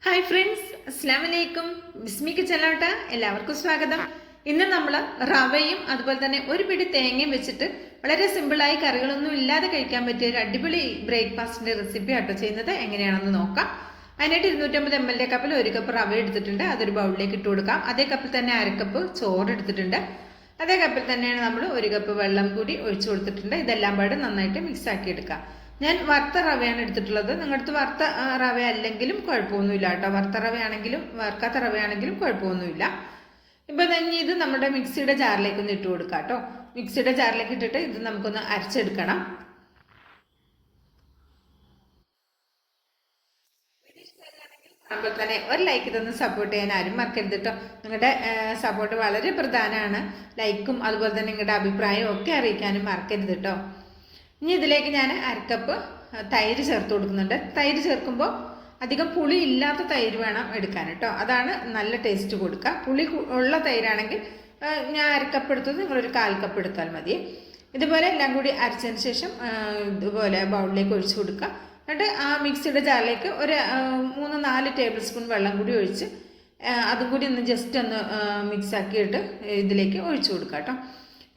Hi friends, അസ്സാം വലൈക്കും. ബിസ്മി കിച്ചണിലോട്ട് എല്ലാവർക്കും സ്വാഗതം. ഇന്ന് നമ്മൾ റവയും അതുപോലെ തന്നെ ഒരു പിടി തേങ്ങയും വെച്ചിട്ട് വളരെ സിമ്പിളായി കറികളൊന്നും ഇല്ലാതെ കഴിക്കാൻ പറ്റിയ ഒരു അടിപൊളി ബ്രേക്ക്ഫാസ്റ്റിന്റെ റെസിപ്പി ആട്ടോ ചെയ്യുന്നത്. എങ്ങനെയാണെന്ന് നോക്കാം. അതിനായിട്ട് 250 ml കപ്പിൽ 1 കപ്പ് റവ എടുത്തിട്ടുണ്ട്. അതൊരു ബൗളിലേക്ക് ഇട്ട് കൊടുക്കാം. അതേ കപ്പിൽ തന്നെ 1/2 കപ്പ് ചോറ് എടുത്തിട്ടുണ്ട്. അതേ കപ്പിൽ തന്നെയാണ് നമ്മൾ 1 കപ്പ് വെള്ളം കൂടി ഒഴിച്ചു കൊടുത്തിട്ടുണ്ട്. ഇതെല്ലാം പാട് നന്നായിട്ട് മിക്സ് ആക്കി എടുക്കാം. ഞാൻ വറുത്ത റവയാണ് എടുത്തിട്ടുള്ളത്. നിങ്ങളുടെ വറുത്ത റവ അല്ലെങ്കിലും കുഴപ്പമൊന്നുമില്ല കേട്ടോ. വറുത്ത റവയാണെങ്കിലും വറുക്കാത്ത റവയാണെങ്കിലും കുഴപ്പമൊന്നുമില്ല. ഇപ്പം തന്നെ ഇത് നമ്മുടെ മിക്സിയുടെ ജാറിലേക്ക് ഒന്ന് ഇട്ട് കൊടുക്കാം കേട്ടോ. മിക്സിയുടെ ജാറിലേക്ക് ഇട്ടിട്ട് ഇത് നമുക്കൊന്ന് അരച്ചെടുക്കണം. അപ്പോൾ തന്നെ ഒരു ലൈക്ക് ഇതൊന്ന് സപ്പോർട്ട് ചെയ്യാൻ ആരും മറക്കരുത് കേട്ടോ. നിങ്ങളുടെ സപ്പോർട്ട് വളരെ പ്രധാനമാണ്. ലൈക്കും അതുപോലെ തന്നെ നിങ്ങളുടെ അഭിപ്രായവും ഒക്കെ അറിയിക്കാനും മറക്കരുത് കേട്ടോ. ഇനി ഇതിലേക്ക് ഞാൻ 1/2 കപ്പ് തൈര് ചേർത്ത് കൊടുക്കുന്നുണ്ട്. തൈര് ചേർക്കുമ്പോൾ അധികം പുളി ഇല്ലാത്ത തൈര് വേണം എടുക്കാൻ കേട്ടോ. അതാണ് നല്ല ടേസ്റ്റ് കൊടുക്കുക. പുളി ഉള്ള തൈരാണെങ്കിൽ ഞാൻ 1/2 കപ്പ് എടുത്തത് നിങ്ങളൊരു 1/4 കപ്പ് എടുത്താൽ മതി. ഇതുപോലെ എല്ലാം കൂടി അരച്ചതിന് ശേഷം ഇതുപോലെ ബൗളിലേക്ക് ഒഴിച്ചു കൊടുക്കുക. എന്നിട്ട് ആ മിക്സിയുടെ ജാറിലേക്ക് ഒരു 3-4 ടേബിൾ സ്പൂൺ വെള്ളം കൂടി ഒഴിച്ച് അതും കൂടി ഒന്ന് ജസ്റ്റ് ഒന്ന് മിക്സ് ആക്കിയിട്ട് ഇതിലേക്ക് ഒഴിച്ചു കൊടുക്കുക കേട്ടോ.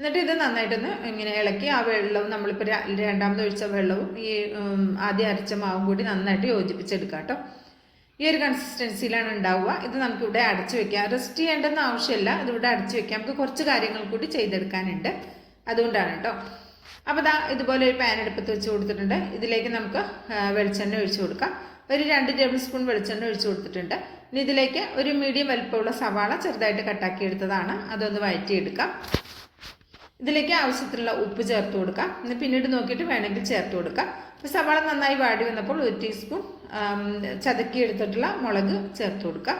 എന്നിട്ട് ഇത് നന്നായിട്ടൊന്ന് ഇങ്ങനെ ഇളക്കി ആ വെള്ളവും നമ്മളിപ്പോൾ രണ്ടാമത് ഒഴിച്ച വെള്ളവും ഈ ആദ്യം അരച്ച മാവും കൂടി നന്നായിട്ട് യോജിപ്പിച്ചെടുക്കുക കേട്ടോ. ഈ ഒരു കൺസിസ്റ്റൻസിയിലാണ് ഉണ്ടാവുക. ഇത് നമുക്കിവിടെ അടച്ചു വെക്കാം. റെസ്റ്റ് ചെയ്യേണ്ടെന്ന് ആവശ്യമില്ല. ഇതിവിടെ അടച്ചു വെക്കാം. നമുക്ക് കുറച്ച് കാര്യങ്ങൾ കൂടി ചെയ്തെടുക്കാനുണ്ട്. അതുകൊണ്ടാണ് കേട്ടോ. അപ്പോൾ ഇതുപോലെ ഒരു പാൻ അടുപ്പത്ത് വെച്ച് കൊടുത്തിട്ടുണ്ട്. ഇതിലേക്ക് നമുക്ക് വെളിച്ചെണ്ണ ഒഴിച്ചു കൊടുക്കാം. ഒരു 2 ടേബിൾ സ്പൂൺ വെളിച്ചെണ്ണ ഒഴിച്ചു കൊടുത്തിട്ടുണ്ട്. ഇനി ഇതിലേക്ക് ഒരു മീഡിയം വലുപ്പമുള്ള സവാള ചെറുതായിട്ട് കട്ടാക്കി എടുത്തതാണ്. അതൊന്ന് വഴറ്റിയെടുക്കാം. ഇതിലേക്ക് ആവശ്യത്തിനുള്ള ഉപ്പ് ചേർത്ത് കൊടുക്കാം. ഇന്ന് പിന്നീട് നോക്കിയിട്ട് വേണമെങ്കിൽ ചേർത്ത് കൊടുക്കാം. അപ്പോൾ സവാള നന്നായി വാടി വന്നപ്പോൾ 1 ടീസ്പൂൺ ചതക്കി എടുത്തിട്ടുള്ള മുളക് ചേർത്ത് കൊടുക്കാം.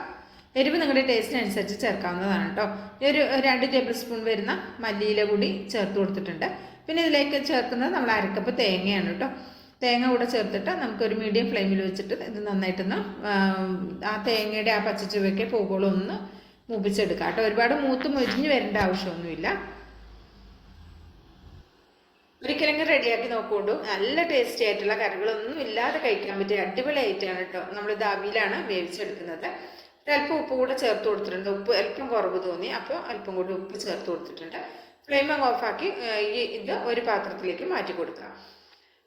എരിവ് നിങ്ങളുടെ ടേസ്റ്റിനനുസരിച്ച് ചേർക്കാവുന്നതാണ് കേട്ടോ. ഒരു 2 ടേബിൾ സ്പൂൺ വരുന്ന മല്ലിയില കൂടി ചേർത്ത് കൊടുത്തിട്ടുണ്ട്. പിന്നെ ഇതിലേക്ക് ചേർക്കുന്നത് നമ്മൾ 1/2 കപ്പ് തേങ്ങയാണ് കേട്ടോ. തേങ്ങ കൂടെ ചേർത്തിട്ട് നമുക്കൊരു മീഡിയം ഫ്ലെയിമിൽ വെച്ചിട്ട് ഇത് നന്നായിട്ടൊന്ന് ആ തേങ്ങയുടെ ആ പച്ചച്ചുവയ്ക്ക് പോകുമ്പോൾ ഒന്ന് മൂപ്പിച്ചെടുക്കാം കേട്ടോ. ഒരുപാട് മൂത്ത് മൊരിഞ്ഞ് വരേണ്ട ആവശ്യമൊന്നുമില്ല. ഒരിക്കലെങ്കിലും റെഡിയാക്കി നോക്കുകൊണ്ടു. നല്ല ടേസ്റ്റി ആയിട്ടുള്ള കറികളൊന്നും ഇല്ലാതെ കഴിക്കാൻ പറ്റിയ അടിപൊളി ഐറ്റമാണ് കേട്ടോ. നമ്മളിത് ആവിയിലാണ് വേവിച്ചെടുക്കുന്നത്. ഒരല്പം ഉപ്പ് കൂടെ ചേർത്ത് കൊടുത്തിട്ടുണ്ട്. ഉപ്പ് അല്പം കുറവ് തോന്നി, അപ്പോൾ അല്പം കൂടി ഉപ്പ് ചേർത്ത് കൊടുത്തിട്ടുണ്ട്. ഫ്ലെയിം ഓഫാക്കി ഇത് ഒരു പാത്രത്തിലേക്ക് മാറ്റി കൊടുക്കാം.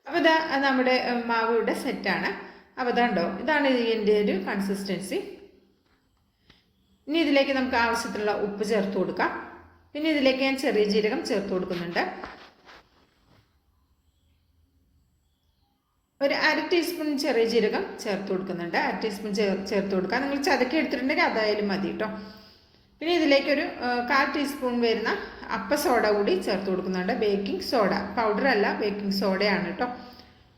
അപ്പോൾ ഇതാ നമ്മുടെ മാവ് ഇവിടെ സെറ്റാണ്. അപ്പോൾ ഇതാണ്ടോ, ഇതാണ് ഇതിൻ്റെ ഒരു കൺസിസ്റ്റൻസി. ഇനി ഇതിലേക്ക് നമുക്ക് ആവശ്യത്തിനുള്ള ഉപ്പ് ചേർത്ത് കൊടുക്കാം. പിന്നെ ഇതിലേക്ക് ഞാൻ ചെറിയ ജീരകം ചേർത്ത് കൊടുക്കുന്നുണ്ട്. ഒരു 1/2 ടീസ്പൂൺ ചെറിയ ജീരകം ചേർത്ത് കൊടുക്കുന്നുണ്ട്. 1/2 ടീസ്പൂൺ ചേർത്ത് കൊടുക്കുക. നിങ്ങൾ ചതക്കി എടുത്തിട്ടുണ്ടെങ്കിൽ അതായാലും മതി കേട്ടോ. പിന്നെ ഇതിലേക്കൊരു 1/4 ടീസ്പൂൺ വരുന്ന അപ്പ സോഡ കൂടി ചേർത്ത് കൊടുക്കുന്നുണ്ട്. ബേക്കിംഗ് സോഡ, പൗഡർ അല്ല, ബേക്കിംഗ് സോഡയാണ് കേട്ടോ.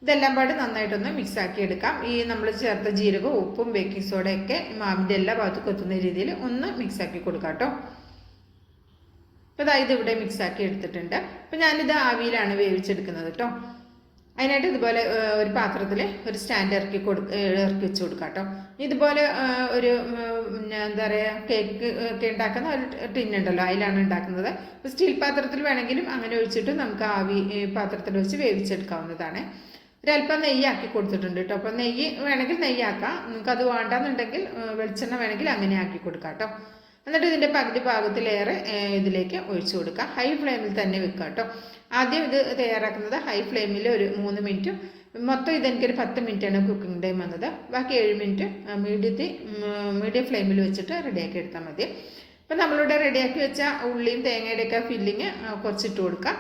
ഇതെല്ലാം പാട് നന്നായിട്ടൊന്ന് മിക്സ് ആക്കി എടുക്കാം. ഈ നമ്മൾ ചേർത്ത ജീരകവും ഉപ്പും ബേക്കിംഗ് സോഡയൊക്കെ മാവിൻ്റെ എല്ലാ ഭാഗത്തും എത്തുന്ന രീതിയിൽ ഒന്ന് മിക്സ് ആക്കി കൊടുക്കാം കേട്ടോ. അപ്പോൾ ഇതിവിടെ മിക്സ് ആക്കി എടുത്തിട്ടുണ്ട്. അപ്പോൾ ഞാനിത് ആവിയിലാണ് വേവിച്ചെടുക്കുന്നത് കേട്ടോ. അതിനായിട്ട് ഇതുപോലെ ഒരു പാത്രത്തിൽ ഒരു സ്റ്റാൻഡ് ഇറക്കി വെച്ച് കൊടുക്കാം കേട്ടോ. ഇതുപോലെ ഒരു എന്താ പറയുക, കേക്ക് ഒക്കെ ഉണ്ടാക്കുന്ന ഒരു ടിന്നുണ്ടല്ലോ, അതിലാണ് ഉണ്ടാക്കുന്നത്. സ്റ്റീൽ പാത്രത്തിൽ വേണമെങ്കിലും അങ്ങനെ ഒഴിച്ചിട്ട് നമുക്ക് ആവി പാത്രത്തിൽ വെച്ച് വേവിച്ചെടുക്കാവുന്നതാണ്. ഒരല്പം നെയ്യാക്കി കൊടുത്തിട്ടുണ്ട് കേട്ടോ. അപ്പോൾ നെയ്യ് വേണമെങ്കിൽ നെയ്യാക്കാം. നിങ്ങൾക്കത് വേണ്ടാന്നുണ്ടെങ്കിൽ വെളിച്ചെണ്ണ വേണമെങ്കിൽ അങ്ങനെ ആക്കി കൊടുക്കാം കേട്ടോ. എന്നിട്ട് ഇതിൻ്റെ പകുതി ഭാഗത്തിലേറെ ഇതിലേക്ക് ഒഴിച്ചു കൊടുക്കുക. ഹൈ ഫ്ലെയിമിൽ തന്നെ വെക്കുക കേട്ടോ. ആദ്യം ഇത് തയ്യാറാക്കുന്നത് ഹൈ ഫ്ലെയിമിൽ ഒരു 3 മിനിറ്റും, മൊത്തം ഇതെനിക്കൊരു 10 മിനിറ്റാണ് കുക്കിംഗ് ടൈം വന്നത്. ബാക്കി 7 മിനിറ്റ് മീഡിയം ഫ്ലെയിമിൽ വെച്ചിട്ട് റെഡിയാക്കി എടുത്താൽ മതി. അപ്പം നമ്മളിവിടെ റെഡിയാക്കി വെച്ച ഉള്ളിയും തേങ്ങയുടെയൊക്കെ ഫില്ലിങ് കുറച്ചിട്ട് കൊടുക്കുക.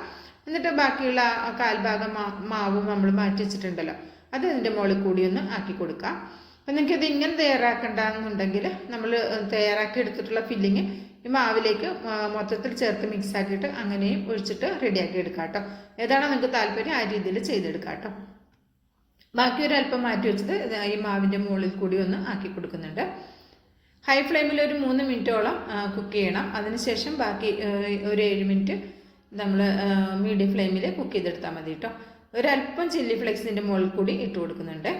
എന്നിട്ട് ബാക്കിയുള്ള 1/4 ഭാഗം മാവും നമ്മൾ മാറ്റി വെച്ചിട്ടുണ്ടല്ലോ, അത് ഇതിൻ്റെ മുകളിൽ കൂടി ഒന്ന് ആക്കി കൊടുക്കുക. അപ്പം നിങ്ങൾക്കിത് ഇങ്ങനെ തയ്യാറാക്കണ്ടെന്നുണ്ടെങ്കിൽ നമ്മൾ തയ്യാറാക്കി എടുത്തിട്ടുള്ള ഫില്ലിങ് ഈ മാവിലേക്ക് മൊത്തത്തിൽ ചേർത്ത് മിക്സ് ആക്കിയിട്ട് അങ്ങനെയും ഒഴിച്ചിട്ട് റെഡിയാക്കി എടുക്കാം കേട്ടോ. ഏതാണോ നിങ്ങൾക്ക് താല്പര്യം ആ രീതിയിൽ ചെയ്തെടുക്കാം കേട്ടോ. ബാക്കി ഒരു അല്പം മാറ്റി വെച്ചത് ഈ മാവിൻ്റെ മുകളിൽ കൂടി ഒന്ന് ആക്കി കൊടുക്കുന്നുണ്ട്. ഹൈ ഫ്ലെയിമിൽ ഒരു 3 മിനിറ്റോളം കുക്ക് ചെയ്യണം. അതിനുശേഷം ബാക്കി ഒരു 7 മിനിറ്റ് നമ്മൾ മീഡിയം ഫ്ലെയിമിൽ കുക്ക് ചെയ്തെടുത്താൽ മതി കേട്ടോ. ഒരല്പം ചില്ലി ഫ്ലെക്സിൻ്റെ മുകളിൽ കൂടി ഇട്ട് കൊടുക്കുന്നുണ്ട്.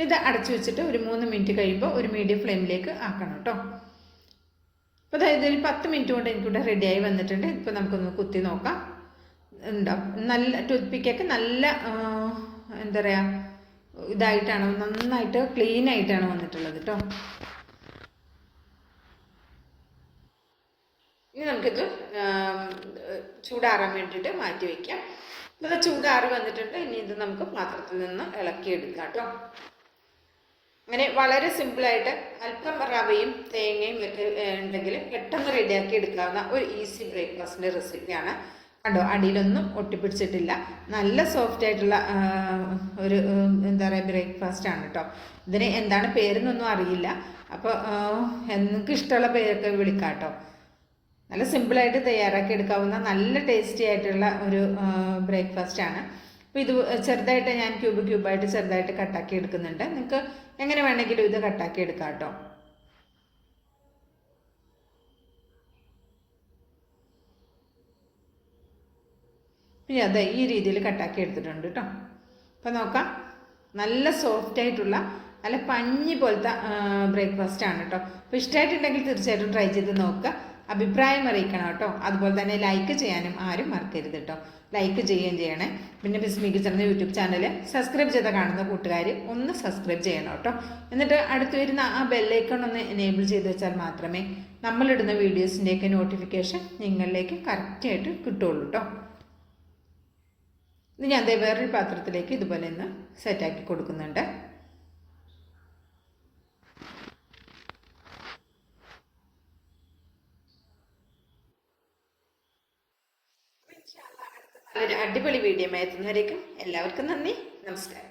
ഇത് അടച്ചു വെച്ചിട്ട് ഒരു 3 മിനിറ്റ് കഴിയുമ്പോൾ ഒരു മീഡിയം ഫ്ലെയിമിലേക്ക് ആക്കണം കേട്ടോ. അപ്പോൾ അതായത് ഒരു 10 മിനിറ്റ് കൊണ്ട് എനിക്കിവിടെ റെഡിയായി വന്നിട്ടുണ്ട്. ഇപ്പോൾ നമുക്കൊന്ന് കുത്തി നോക്കാം. ഉണ്ടാവും നല്ല ടൂത്ത് പിക്കൊക്കെ നല്ല എന്താ പറയുക ഇതായിട്ടാണ്, നന്നായിട്ട് ക്ലീൻ ആയിട്ടാണ് വന്നിട്ടുള്ളത് കേട്ടോ. ഇനി നമുക്കിത് ചൂടാറാൻ വേണ്ടിയിട്ട് മാറ്റി വയ്ക്കാം. ഇത് ചൂടാറി വന്നിട്ടുണ്ട്. ഇനി ഇത് നമുക്ക് പാത്രത്തിൽ നിന്ന് ഇളക്കിയെടുക്കാം കേട്ടോ. അങ്ങനെ വളരെ സിമ്പിളായിട്ട് അല്പം റവയും തേങ്ങയും ഒക്കെ ഉണ്ടെങ്കിൽ പെട്ടെന്ന് റെഡിയാക്കി എടുക്കാവുന്ന ഒരു ഈസി ബ്രേക്ക്ഫാസ്റ്റിൻ്റെ റെസിപ്പിയാണ്. കണ്ടോ, അടിയിലൊന്നും ഒട്ടിപ്പിടിച്ചിട്ടില്ല. നല്ല സോഫ്റ്റ് ആയിട്ടുള്ള ഒരു എന്താ പറയുക ബ്രേക്ക്ഫാസ്റ്റ് ആണ് കേട്ടോ. ഇതിന് എന്താണ് പേരെന്നൊന്നും അറിയില്ല. അപ്പോൾ നിങ്ങൾക്ക് ഇഷ്ടമുള്ള പേരൊക്കെ വിളിക്കാം കേട്ടോ. നല്ല സിമ്പിളായിട്ട് തയ്യാറാക്കി എടുക്കാവുന്ന നല്ല ടേസ്റ്റി ആയിട്ടുള്ള ഒരു ബ്രേക്ക്ഫാസ്റ്റ് ആണ്. അപ്പോൾ ഇത് ചെറുതായിട്ട് ഞാൻ ക്യൂബായിട്ട് ചെറുതായിട്ട് കട്ടാക്കി എടുക്കുന്നുണ്ട്. നിങ്ങൾക്ക് എങ്ങനെ വേണമെങ്കിലും ഇത് കട്ടാക്കി എടുക്കാം കേട്ടോ. പിന്നെ അതെ ഈ രീതിയിൽ കട്ടാക്കി എടുത്തിട്ടുണ്ട് കേട്ടോ. അപ്പോൾ നോക്കാം, നല്ല സോഫ്റ്റ് ആയിട്ടുള്ള നല്ല പഞ്ഞി പോലത്തെ ബ്രേക്ക്ഫാസ്റ്റ് ആണ് കേട്ടോ. അപ്പോൾ ഇഷ്ടമായിട്ടുണ്ടെങ്കിൽ തീർച്ചയായിട്ടും ട്രൈ ചെയ്ത് നോക്കുക. അഭിപ്രായം അറിയിക്കണം കേട്ടോ. അതുപോലെ തന്നെ ലൈക്ക് ചെയ്യാനും ആരും മറക്കരുത് കേട്ടോ. ലൈക്ക് ചെയ്യുകയും ചെയ്യണേ. പിന്നെ ബിസ്മി കിച്ചൺ എന്ന യൂട്യൂബ് ചാനൽ സബ്സ്ക്രൈബ് ചെയ്ത കാണുന്ന കൂട്ടുകാർ ഒന്ന് സബ്സ്ക്രൈബ് ചെയ്യണം കേട്ടോ. എന്നിട്ട് അടുത്ത് വരുന്ന ആ ബെല്ലൈക്കൺ ഒന്ന് എനേബിൾ ചെയ്ത് വെച്ചാൽ മാത്രമേ നമ്മളിടുന്ന വീഡിയോസിൻ്റെയൊക്കെ നോട്ടിഫിക്കേഷൻ നിങ്ങളിലേക്ക് കറക്റ്റായിട്ട് കിട്ടുള്ളൂ കേട്ടോ. ഇത് ഞാൻ വേറൊരു പാത്രത്തിലേക്ക് ഇതുപോലെ ഒന്ന് സെറ്റാക്കി കൊടുക്കുന്നുണ്ട്. ഒരു അടിപൊളി വീഡിയോ എത്തുന്നവരേക്കും എല്ലാവർക്കും നന്ദി, നമസ്കാരം.